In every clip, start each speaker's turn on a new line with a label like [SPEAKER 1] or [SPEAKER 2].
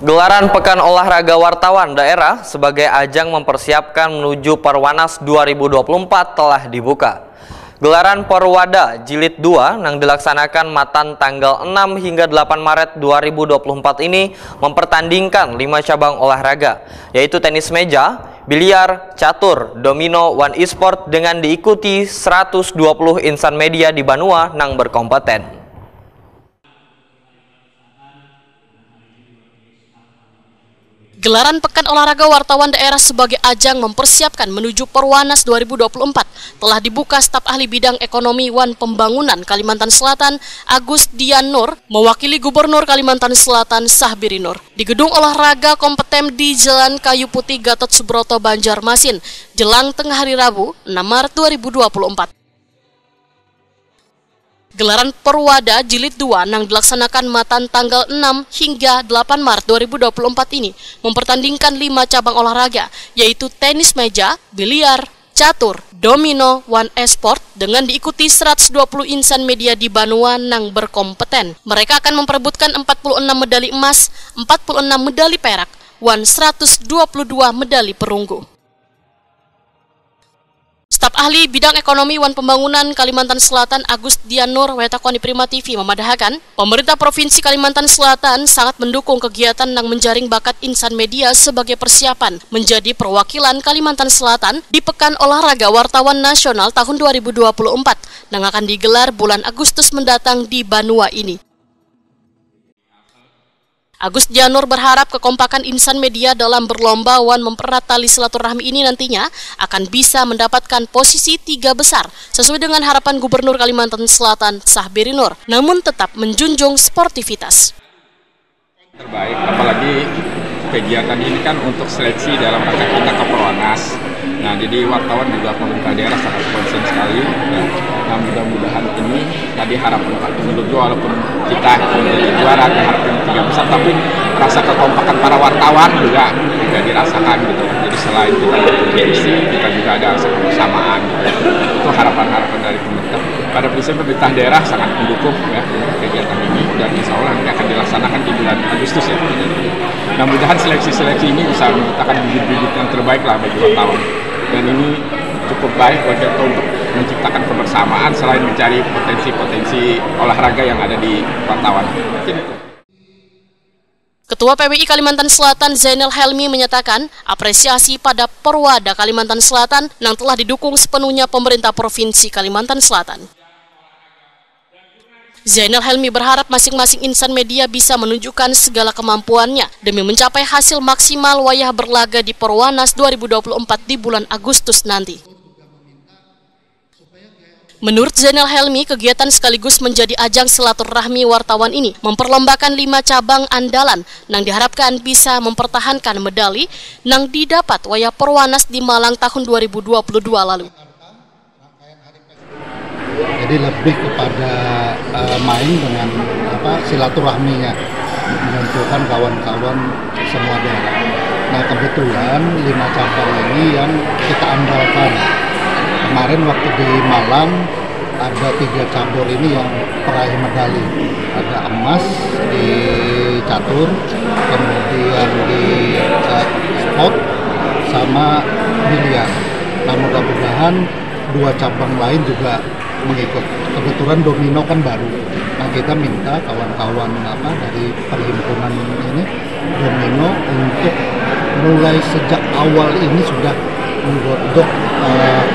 [SPEAKER 1] Gelaran Pekan Olahraga Wartawan Daerah sebagai ajang mempersiapkan menuju Perwanas 2024 telah dibuka. Gelaran Perwada Jilid 2 yang dilaksanakan Matan tanggal 6 hingga 8 Maret 2024 ini mempertandingkan 5 cabang olahraga, yaitu tenis meja, biliar, catur, domino, one e-sport dengan diikuti 120 insan media di Banua yang berkompeten.
[SPEAKER 2] Gelaran Pekan Olahraga Wartawan Daerah sebagai ajang mempersiapkan menuju Perwanas 2024 telah dibuka staf ahli bidang ekonomi Wan Pembangunan Kalimantan Selatan Agus Dian Nur mewakili Gubernur Kalimantan Selatan Sahbiri Nur di Gedung Olahraga Kompeten di Jalan Kayu Putih Gatot Subroto Banjarmasin jelang tengah hari Rabu 6 Maret 2024. Gelaran Perwada Jilid 2 yang dilaksanakan Matan tanggal 6 hingga 8 Maret 2024 ini mempertandingkan 5 cabang olahraga, yaitu tenis meja, biliar, catur, domino, one e-sport dengan diikuti 120 insan media di Banua yang berkompeten. Mereka akan memperebutkan 46 medali emas, 46 medali perak, 122 medali perunggu. Staf ahli bidang ekonomi Wan Pembangunan Kalimantan Selatan Agus Dian Nur Wetakoni Prima TV memadahkan, pemerintah Provinsi Kalimantan Selatan sangat mendukung kegiatan yang menjaring bakat insan media sebagai persiapan menjadi perwakilan Kalimantan Selatan di Pekan Olahraga Wartawan Nasional tahun 2024 yang akan digelar bulan Agustus mendatang di Banua ini. Agus Dian Nur berharap kekompakan insan media dalam berlomba wan mempererat tali silaturahmi ini nantinya akan bisa mendapatkan posisi 3 besar sesuai dengan harapan Gubernur Kalimantan Selatan Sahbiri Nur, namun tetap menjunjung sportivitas.
[SPEAKER 3] Terbaik, apalagi kegiatan ini kan untuk seleksi dalam rangka kita ke Perwanas. Nah, jadi wartawan juga pemerintah daerah sangat konsen sekali. Nah, mudah-mudahan ini tadi harapan menurut walaupun kita menjadi juara harapan 3 besar, tapi rasa kekompakan para wartawan juga dirasakan gitu. Jadi selain kita berkompetisi, kita juga ada rasa kebersamaan. Gitu. Itu harapan-harapan dari pemerintah. Pada prinsip pemerintah daerah sangat mendukung ya kegiatan ini dan insya Allah ini akan dilaksanakan di bulan Agustus ya. Nah, mudah-mudahan seleksi-seleksi ini bisa menciptakan bibit-bibit yang terbaik lah bagi wartawan. Dan ini cukup baik bagi kita untuk menciptakan kebersamaan selain mencari potensi-potensi olahraga yang ada di wartawan.
[SPEAKER 2] Ketua PWI Kalimantan Selatan Zainal Helmi menyatakan apresiasi pada Perwada Kalimantan Selatan yang telah didukung sepenuhnya pemerintah Provinsi Kalimantan Selatan. Zainal Helmi berharap masing-masing insan media bisa menunjukkan segala kemampuannya demi mencapai hasil maksimal wayah berlaga di Perwanas 2024 di bulan Agustus nanti. Menurut Zainal Helmi, kegiatan sekaligus menjadi ajang silaturahmi wartawan ini memperlombakan 5 cabang andalan yang diharapkan bisa mempertahankan medali yang didapat wayah Perwanas di Malang tahun 2022 lalu.
[SPEAKER 4] Jadi lebih kepada main dengan silaturahminya, mengumpulkan kawan-kawan semua daerah. Nah, kebetulan 5 cabang ini yang kita andalkan. Kemarin waktu di Malang ada 3 cabur ini yang peraih medali. Ada emas di catur, kemudian di sport, sama biliar. Nah, mudah-mudahan 2 cabang lain juga mengikut. Kebetulan domino kan baru. Nah, kita minta kawan-kawan dari perhimpunan ini domino untuk mulai sejak awal ini sudah menggodok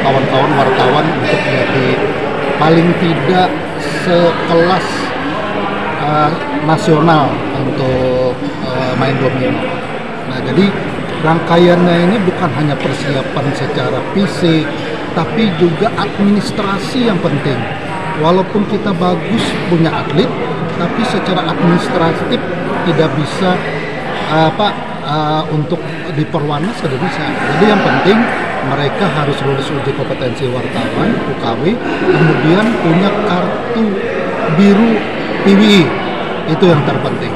[SPEAKER 4] kawan-kawan wartawan untuk jadi paling tidak sekelas nasional untuk main domino. Nah, jadi rangkaiannya ini bukan hanya persiapan secara fisik, tapi juga administrasi yang penting. Walaupun kita bagus punya atlet, tapi secara administratif tidak bisa untuk di Perwanas tidak bisa. Jadi yang penting mereka harus lulus uji kompetensi wartawan UKW, kemudian punya kartu biru PWI, itu yang terpenting.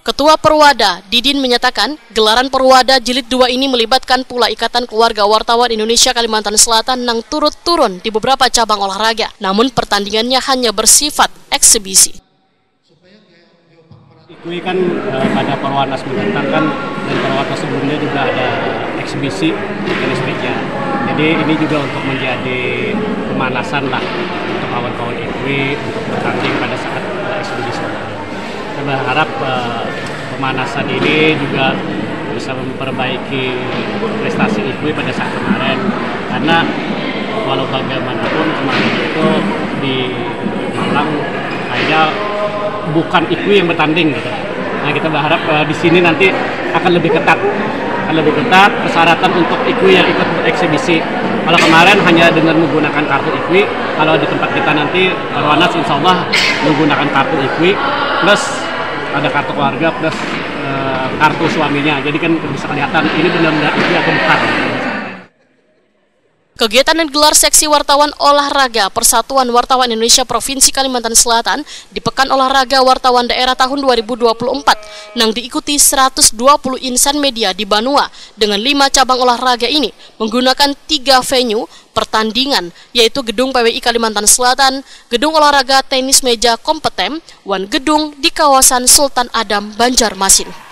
[SPEAKER 2] Ketua Perwada, Didin menyatakan, gelaran Perwada Jilid 2 ini melibatkan pula Ikatan Keluarga Wartawan Indonesia Kalimantan Selatan yang turut turun di beberapa cabang olahraga, namun pertandingannya hanya bersifat eksibisi.
[SPEAKER 5] Ini kan pada Perwanas mendatang kan, dan Perwanas sebelumnya juga ada eksibisi tenis meja. Jadi ini juga untuk menjadi pemanasan lah untuk kawan-kawan IKWI untuk bertanding pada saat eksibisi. Kita berharap pemanasan ini juga bisa memperbaiki prestasi IKWI pada saat kemarin, karena walau bagaimanapun kemarin itu di Malang hanya bukan IKWI yang bertanding gitu. Nah, kita berharap di sini nanti akan lebih ketat persyaratan untuk IKWI yang ikut bereksibisi. Kalau kemarin hanya dengan menggunakan kartu IKWI, kalau di tempat kita nanti Perwanas insya Allah menggunakan kartu IKWI plus ada kartu keluarga plus kartu suaminya. Jadi kan bisa kelihatan ini benar-benar IKWI atau bukan.
[SPEAKER 2] Kegiatan yang digelar seksi wartawan olahraga Persatuan Wartawan Indonesia Provinsi Kalimantan Selatan di Pekan Olahraga Wartawan Daerah tahun 2024 yang diikuti 120 insan media di Banua dengan 5 cabang olahraga ini menggunakan 3 venue pertandingan, yaitu Gedung PWI Kalimantan Selatan, Gedung Olahraga Tenis Meja Kompetem, dan Gedung di kawasan Sultan Adam, Banjarmasin.